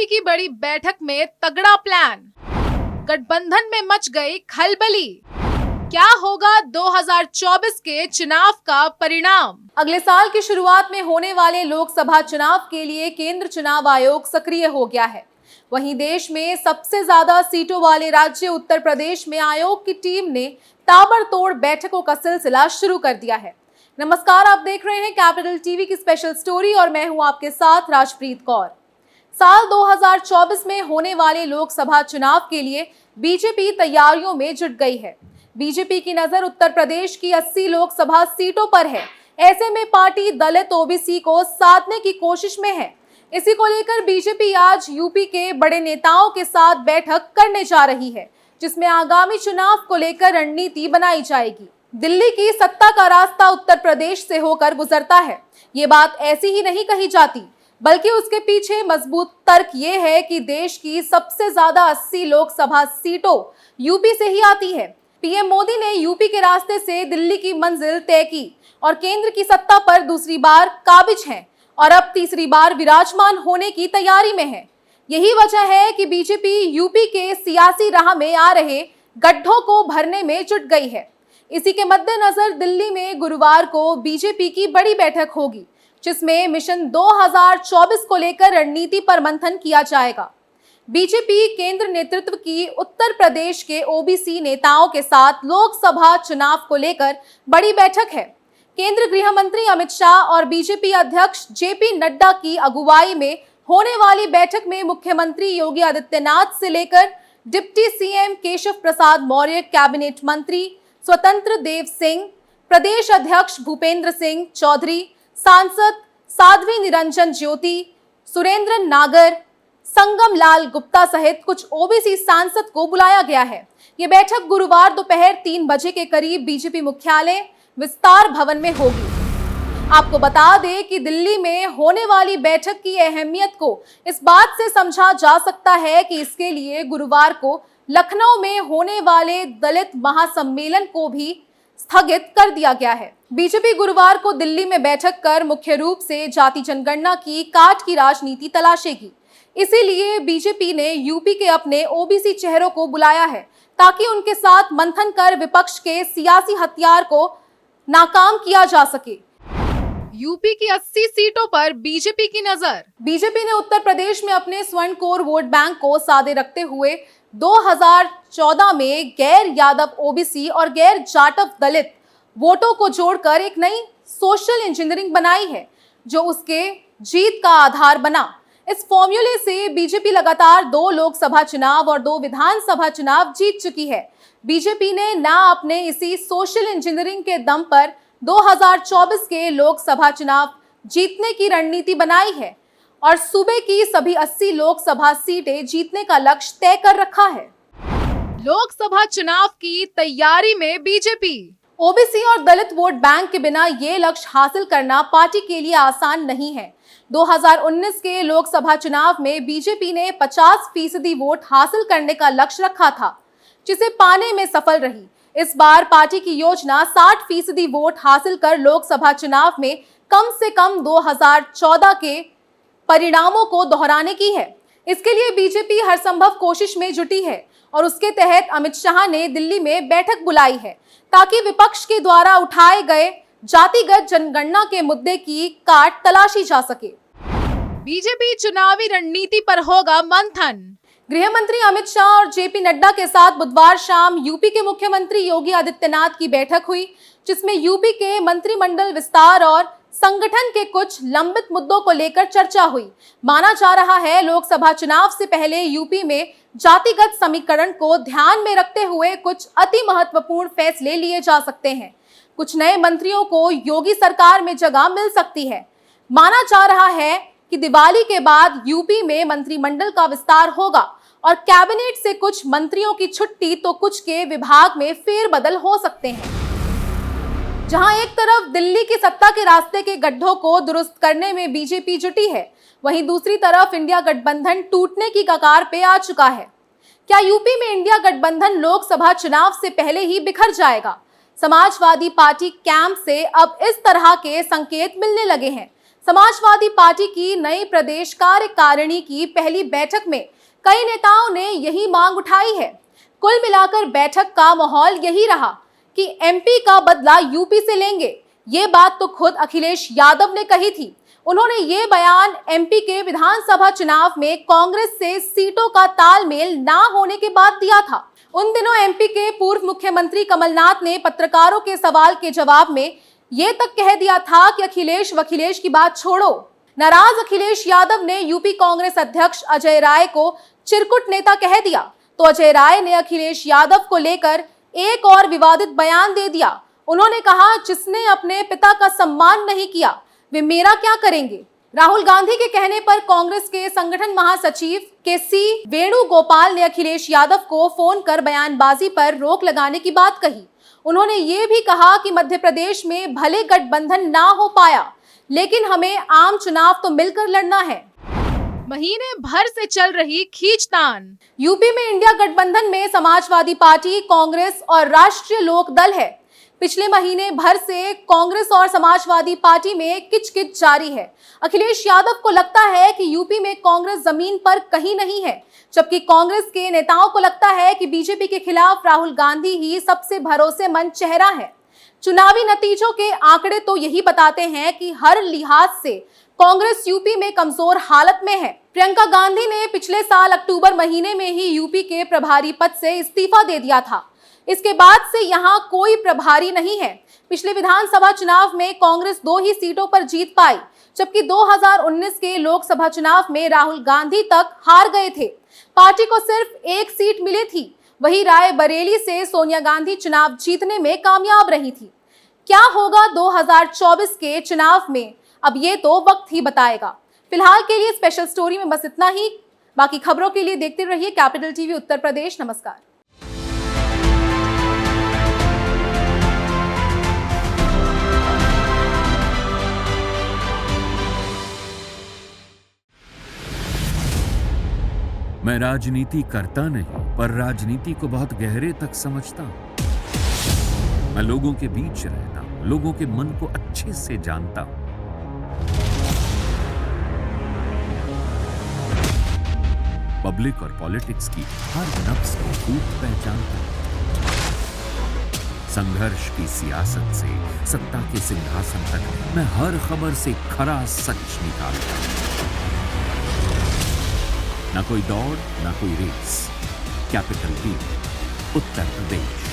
की बड़ी बैठक में तगड़ा प्लान, गठबंधन में मच गई खलबली। क्या होगा 2024 के चुनाव का परिणाम? अगले साल की शुरुआत में होने वाले लोकसभा चुनाव के लिए केंद्र चुनाव आयोग सक्रिय हो गया है। वहीं देश में सबसे ज्यादा सीटों वाले राज्य उत्तर प्रदेश में आयोग की टीम ने ताबड़तोड़ बैठकों का सिलसिला शुरू कर दिया है। नमस्कार, आप देख रहे हैं कैपिटल टीवी की स्पेशल स्टोरी और मैं हूं आपके साथ राजप्रीत कौर। साल 2024 में होने वाले लोकसभा चुनाव के लिए बीजेपी तैयारियों में जुट गई है। बीजेपी की नजर उत्तर प्रदेश की 80 लोकसभा सीटों पर है। ऐसे में पार्टी दलित ओबीसी को साधने की कोशिश में है। इसी को लेकर बीजेपी आज यूपी के बड़े नेताओं के साथ बैठक करने जा रही है, जिसमें आगामी चुनाव को लेकर रणनीति बनाई जाएगी। दिल्ली की सत्ता का रास्ता उत्तर प्रदेश से होकर गुजरता है। ये बात ऐसी ही नहीं कही जाती, बल्कि उसके पीछे मजबूत तर्क ये है कि देश की सबसे ज्यादा 80 लोकसभा सीटों यूपी से ही आती है। पीएम मोदी ने यूपी के रास्ते से दिल्ली की मंजिल तय की और केंद्र की सत्ता पर दूसरी बार काबिज हैं और अब तीसरी बार विराजमान होने की तैयारी में है। यही वजह है कि बीजेपी यूपी के सियासी राह में आ रहे गड्ढों को भरने में जुट गई है। इसी के मद्देनजर दिल्ली में गुरुवार को बीजेपी की बड़ी बैठक होगी, जिसमें मिशन 2024 को लेकर रणनीति पर मंथन किया जाएगा। बीजेपी केंद्र नेतृत्व की उत्तर प्रदेश के ओबीसी नेताओं के साथ लोकसभा चुनाव को लेकर बड़ी बैठक है। केंद्र गृह मंत्री अमित शाह और बीजेपी अध्यक्ष जेपी नड्डा की अगुवाई में होने वाली बैठक में मुख्यमंत्री योगी आदित्यनाथ से लेकर deputy CM Keshav Prasad Maurya, cabinet मंत्री स्वतंत्र देव सिंह, प्रदेश अध्यक्ष भूपेंद्र सिंह चौधरी, सांसद साध्वी निरंजन ज्योति, सुरेंद्र नागर, संगम लाल गुप्ता सहित कुछ ओबीसी सांसद को बुलाया गया है। ये बैठक गुरुवार दोपहर 3 बजे के करीब बीजेपी मुख्यालय विस्तार भवन में होगी। आपको बता दें कि दिल्ली में होने वाली बैठक की अहमियत को इस बात से समझा जा सकता है कि इसके लिए गुरुवार को लखनऊ में होने वाले दलित महासम्मेलन को भी स्थगित कर दिया गया है। बीजेपी गुरुवार को दिल्ली में बैठक कर मुख्य रूप से जाति जनगणना की काट की राजनीति तलाशेगी। इसीलिए बीजेपी ने यूपी के अपने ओबीसी चेहरों को बुलाया है, ताकि उनके साथ मंथन कर विपक्ष के सियासी हथियार को नाकाम किया जा सके। यूपी की 80 सीटों पर बीजेपी की नजर। बीजेपी ने उत्तर प्रदेश में अपने स्वर्ण कोर वोट बैंक को सादे रखते हुए 2014 में गैर यादव ओबीसी और गैर जाटव दलित वोटों को जोड़कर एक नई सोशल इंजीनियरिंग बनाई है, जो उसके जीत का आधार बना। इस फॉर्मूले से बीजेपी लगातार 2 लोकसभा चुनाव और 2 विधानसभा चुनाव जीत चुकी है। बीजेपी ने ना अपने इसी सोशल इंजीनियरिंग के दम पर 2024 के लोकसभा चुनाव जीतने की रणनीति बनाई है और सूबे की सभी 80 लोकसभा सीटें जीतने का लक्ष्य तय कर रखा है। लोकसभा चुनाव की तैयारी में बीजेपी। ओबीसी और दलित वोट बैंक के बिना ये लक्ष्य हासिल करना पार्टी के लिए आसान नहीं है। 2019 के लोकसभा चुनाव में बीजेपी ने 50% वोट हासिल करने का लक्ष्य रखा था, जिसे पाने में सफल रही। इस बार पार्टी की योजना 60% वोट हासिल कर लोकसभा चुनाव में कम से कम 2014 के परिणामों को दोहराने की है। इसके लिए बीजेपी हर संभव कोशिश में जुटी है और उसके तहत अमित शाह ने दिल्ली में बैठक बुलाई है, ताकि विपक्ष के द्वारा उठाए गए जातिगत जनगणना के मुद्दे की काट तलाशी जा सके। बीजेपी चुनावी रणनीति पर होगा मंथन। गृह मंत्री अमित शाह और जेपी नड्डा के साथ बुधवार शाम यूपी के मुख्यमंत्री योगी आदित्यनाथ की बैठक हुई, जिसमें यूपी के मंत्रिमंडल विस्तार और संगठन के कुछ लंबित मुद्दों को लेकर चर्चा हुई। माना जा रहा है लोकसभा चुनाव से पहले यूपी में जातिगत समीकरण को ध्यान में रखते हुए कुछ अति महत्वपूर्ण फैसले लिए जा सकते हैं। कुछ नए मंत्रियों को योगी सरकार में जगह मिल सकती है। माना जा रहा है कि दिवाली के बाद यूपी में मंत्रिमंडल का विस्तार होगा और कैबिनेट से कुछ मंत्रियों की छुट्टी तो कुछ के विभाग में फेरबदल हो सकते हैं। जहां एक तरफ दिल्ली की सत्ता के रास्ते के गड्ढों को दुरुस्त करने में बीजेपी जुटी है, वहीं दूसरी तरफ इंडिया गठबंधन टूटने की कगार पे आ चुका है। क्या यूपी में इंडिया गठबंधन लोकसभा चुनाव से पहले ही बिखर जाएगा? समाजवादी पार्टी कैंप से अब इस तरह के संकेत मिलने लगे हैं। समाजवादी पार्टी की नई प्रदेश कार्यकारिणी की पहली बैठक में कई नेताओं ने यही मांग उठाई है। कुल मिलाकर बैठक का माहौल यही रहा कि एमपी का बदला यूपी से लेंगे। ये बात तो खुद अखिलेश यादव ने कही थी। उन्होंने ये बयान एमपी के विधानसभा चुनाव में कांग्रेस से सीटों का तालमेल ना होने के बाद दिया था। उन दिनों एमपी के पूर्व मुख्यमंत्री कमलनाथ ने पत्रकारों के सवाल के जवाब में ये तक कह दिया था कि अखिलेश वखिलेश की बात छोड़ो। नाराज अखिलेश यादव ने यूपी कांग्रेस अध्यक्ष अजय राय को चिरकुट नेता कह दिया, तो अजय राय ने अखिलेश यादव को लेकर एक और विवादित बयान दे दिया। उन्होंने कहा, जिसने अपने पिता का सम्मान नहीं किया वे मेरा क्या करेंगे। राहुल गांधी के कहने पर कांग्रेस के संगठन महासचिव के.सी. वेणुगोपाल ने अखिलेश यादव को फोन कर बयानबाजी पर रोक लगाने की बात कही। उन्होंने ये भी कहा कि मध्य प्रदेश में भले गठबंधन ना हो पाया, लेकिन हमें आम चुनाव तो मिलकर लड़ना है। महीने भर से चल रही खींचतान। यूपी में इंडिया गठबंधन में समाजवादी पार्टी, कांग्रेस और राष्ट्रीय लोक दल है। पिछले महीने भर से कांग्रेस और समाजवादी पार्टी में किचकिच जारी है। अखिलेश यादव को लगता है कि यूपी में कांग्रेस जमीन पर कहीं नहीं है, जबकि कांग्रेस के नेताओं को लगता है कि बीजेपी के खिलाफ राहुल गांधी ही सबसे भरोसेमंद चेहरा है। चुनावी नतीजों के आंकड़े तो यही बताते हैं कि हर लिहाज से कांग्रेस यूपी में कमजोर हालत में है। प्रियंका गांधी ने पिछले साल अक्टूबर महीने में ही यूपी के प्रभारी पद से इस्तीफा दे दिया था। इसके बाद से यहां कोई प्रभारी नहीं है। पिछले विधानसभा चुनाव में कांग्रेस 2 ही सीटों पर जीत पाई, जबकि 2019 के लोकसभा चुनाव में राहुल गांधी तक हार गए थे। पार्टी को सिर्फ 1 सीट मिली थी। वही रायबरेली से सोनिया गांधी चुनाव जीतने में कामयाब रही थी। क्या होगा 2024 के चुनाव में, अब ये तो वक्त ही बताएगा। फिलहाल के लिए स्पेशल स्टोरी में बस इतना ही। बाकी खबरों के लिए देखते रहिए कैपिटल टीवी उत्तर प्रदेश। नमस्कार। मैं राजनीति करता नहीं, पर राजनीति को बहुत गहरे तक समझता हूं। मैं लोगों के बीच रहता हूं, लोगों के मन को अच्छे से जानता हूं। पब्लिक और पॉलिटिक्स की हर नब्ज को खूब पहचानता हूं। संघर्ष की सियासत से सत्ता के सिंहासन तक मैं हर खबर से खरा सच निकालता हूं। ना कोई दौड़, ना कोई race. Capital TV Uttar Pradesh.